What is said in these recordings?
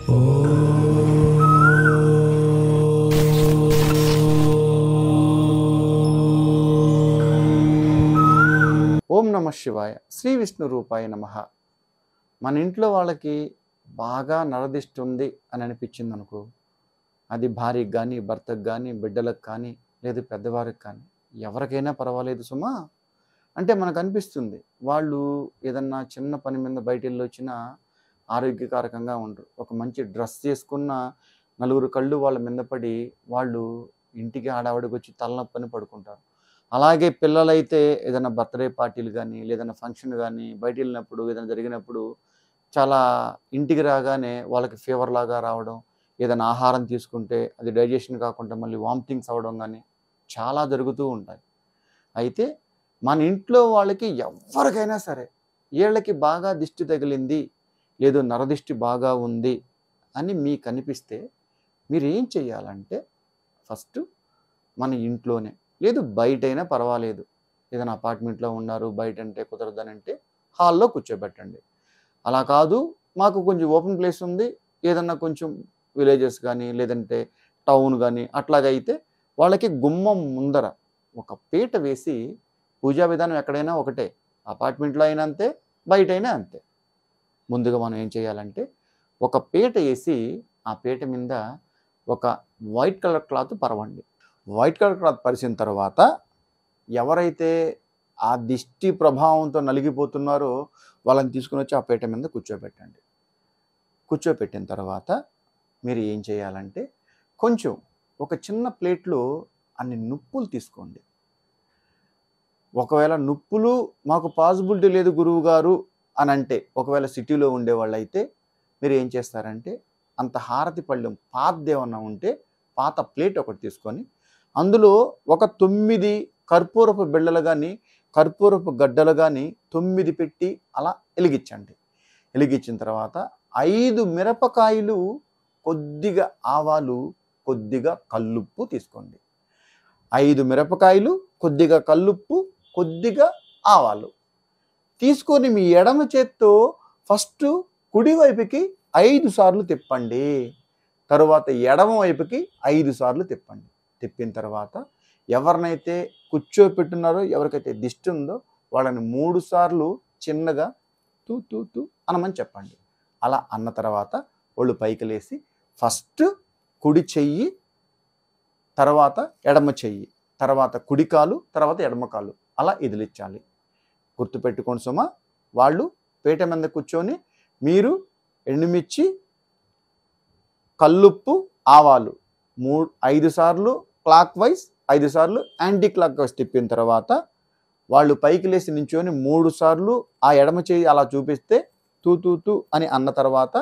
ఓం నమ శివాయ. శ్రీ విష్ణు రూపాయ నమః. మన ఇంట్లో వాళ్ళకి బాగా నరదిష్టి ఉంది అని అనిపించింది అనుకో, అది భార్యకి కానీ, భర్తకు కానీ, బిడ్డలకు కానీ, లేదు పెద్దవారికి కానీ, ఎవరికైనా పర్వాలేదు సుమా. అంటే మనకు అనిపిస్తుంది వాళ్ళు ఏదన్నా చిన్న పని మీద బయట వెళ్ళి వచ్చినా ఆరోగ్యకారకంగా ఉండరు. ఒక మంచి డ్రెస్ చేసుకున్న నలుగురు కళ్ళు వాళ్ళ మీద పడి వాళ్ళు ఇంటికి ఆడవాడికి వచ్చి తలనొప్పని పడుకుంటారు. అలాగే పిల్లలైతే ఏదైనా బర్త్డే పార్టీలు కానీ, లేదన్నా ఫంక్షన్ కానీ, బయట వెళ్ళినప్పుడు ఏదైనా జరిగినప్పుడు చాలా ఇంటికి రాగానే వాళ్ళకి ఫీవర్ లాగా రావడం, ఏదైనా ఆహారం తీసుకుంటే అది డైజెషన్ కాకుండా మళ్ళీ వామిటింగ్స్ అవ్వడం కానీ చాలా జరుగుతూ ఉంటాయి. అయితే మన ఇంట్లో వాళ్ళకి ఎవరికైనా సరే వీళ్ళకి బాగా దిష్టి తగిలింది, లేదు నరదిష్టి బాగా ఉంది అని మీకు అనిపిస్తే మీరు ఏం చేయాలంటే, ఫస్ట్ మన ఇంట్లోనే, లేదు బయటైనా పర్వాలేదు, ఏదైనా అపార్ట్మెంట్లో ఉన్నారు బయట అంటే కుదరదని అంటే హాల్లో కూర్చోబెట్టండి. అలా కాదు మాకు కొంచెం ఓపెన్ ప్లేస్ ఉంది, ఏదన్నా కొంచెం విలేజెస్ కానీ లేదంటే టౌన్ కానీ అట్లాగైతే వాళ్ళకి గుమ్మం ముందర ఒక పీట వేసి, పూజా విధానం ఎక్కడైనా ఒకటే, అపార్ట్మెంట్లో అయినా అంతే, బయట అయినా అంతే. ముందుగా మనం ఏం చేయాలంటే ఒక పీట వేసి ఆ పీట మీద ఒక వైట్ కలర్ క్లాత్ పరవండి. వైట్ కలర్ క్లాత్ పరిచిన తర్వాత ఎవరైతే ఆ దిష్టి ప్రభావంతో నలిగిపోతున్నారో వాళ్ళని తీసుకుని వచ్చి ఆ పీట మీద కూర్చోబెట్టండి. కూర్చోబెట్టిన తర్వాత మీరు ఏం చేయాలంటే కొంచెం ఒక చిన్న ప్లేట్లో అన్ని నుప్పులు తీసుకోండి. ఒకవేళ నుప్పులు మాకు పాసిబిలిటీ లేదు గురువు గారు అని అంటే, ఒకవేళ సిటీలో ఉండేవాళ్ళు అయితే మీరు ఏం చేస్తారంటే అంత హారతి పళ్ళెం పాతదేమన్నా ఉంటే పాత ప్లేట్ ఒకటి తీసుకొని అందులో ఒక 9 కర్పూరపు బిళ్ళలు కానీ కర్పూరపు గడ్డలు కానీ 9 పెట్టి అలా వెలిగించండి. వెలిగించిన తర్వాత 5 మిరపకాయలు, కొద్దిగా ఆవాలు, కొద్దిగా కల్లుప్పు తీసుకోండి. 5 మిరపకాయలు, కొద్దిగా కల్లుప్పు, కొద్దిగా ఆవాలు తీసుకొని మీ ఎడమ చేత్తో ఫస్ట్ కుడివైపుకి 5 సార్లు తిప్పండి. తరువాత ఎడమ వైపుకి 5 సార్లు తిప్పండి. తిప్పిన తర్వాత ఎవరినైతే కూర్చోపెట్టున్నారో, ఎవరికైతే దిష్టి ఉందో వాళ్ళని 3 సార్లు చిన్నగా తూ తూ తూ అనమని చెప్పండి. అలా అన్న తర్వాత వాళ్ళు పైకి లేసి ఫస్ట్ కుడి చెయ్యి, తర్వాత ఎడమ చెయ్యి, తర్వాత కుడి కాలు, తర్వాత ఎడమ కాలు అలా ఎదిలించాలి. గుర్తుపెట్టుకోండి సుమా. వాళ్ళు పీట మీద కూర్చొని మీరు ఎండుమిర్చి, కల్లుప్పు, ఆవాలు 5 సార్లు క్లాక్ వైజ్, 5 సార్లు యాంటీ క్లాక్ వైజ్ తిప్పిన తర్వాత వాళ్ళు పైకి లేచి నించొని 3 సార్లు ఆ ఎడమ చెయ్యి అలా చూపిస్తే తూ తూ తూ అని అన్న తర్వాత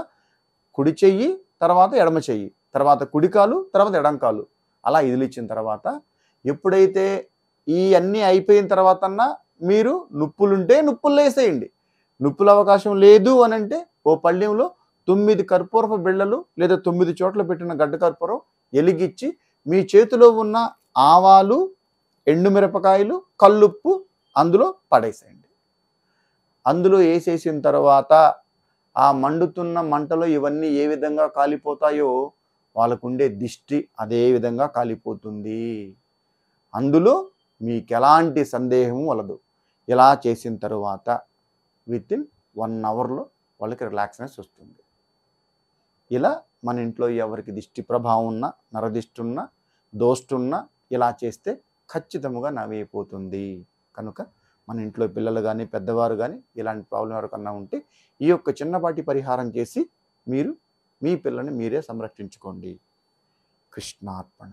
కుడి చెయ్యి, తర్వాత ఎడమ చెయ్యి, తర్వాత కుడి కాలు, తర్వాత ఎడమ కాలు అలా ఇదిలిచ్చిన తర్వాత, ఎప్పుడైతే ఈ అన్నీ అయిపోయిన తర్వాత మీరు నుప్పులుంటే నుప్పులు వేసేయండి. నుప్పుల అవకాశం లేదు అని అంటే ఓ పళ్ళెంలో 9 కర్పూరపు బిళ్ళలు లేదా 9 చోట్ల పెట్టిన గడ్డ కర్పూరం ఎలిగిచ్చి మీ చేతిలో ఉన్న ఆవాలు, ఎండుమిరపకాయలు, కల్లుప్పు అందులో పడేసేయండి. అందులో వేసేసిన తర్వాత ఆ మండుతున్న మంటలో ఇవన్నీ ఏ విధంగా కాలిపోతాయో వాళ్ళకుండే దిష్టి అదే విధంగా కాలిపోతుంది. అందులో మీకు ఎలాంటి సందేహం వలదు. ఇలా చేసిన తర్వాత వితిన్ 1 అవర్లో వాళ్ళకి రిలాక్స్నెస్ వస్తుంది. ఇలా మన ఇంట్లో ఎవరికి దిష్టి ప్రభావం ఉన్నా, నరదిష్టి ఉన్నా, దోష్టి ఉన్నా ఇలా చేస్తే ఖచ్చితంగా నవ్వైపోతుంది. కనుక మన ఇంట్లో పిల్లలు కానీ పెద్దవారు కానీ ఇలాంటి ప్రాబ్లం ఎవరికన్నా ఉంటే ఈ యొక్క చిన్నపాటి పరిహారం చేసి మీరు మీ పిల్లల్ని మీరే సంరక్షించుకోండి. కృష్ణార్పణ.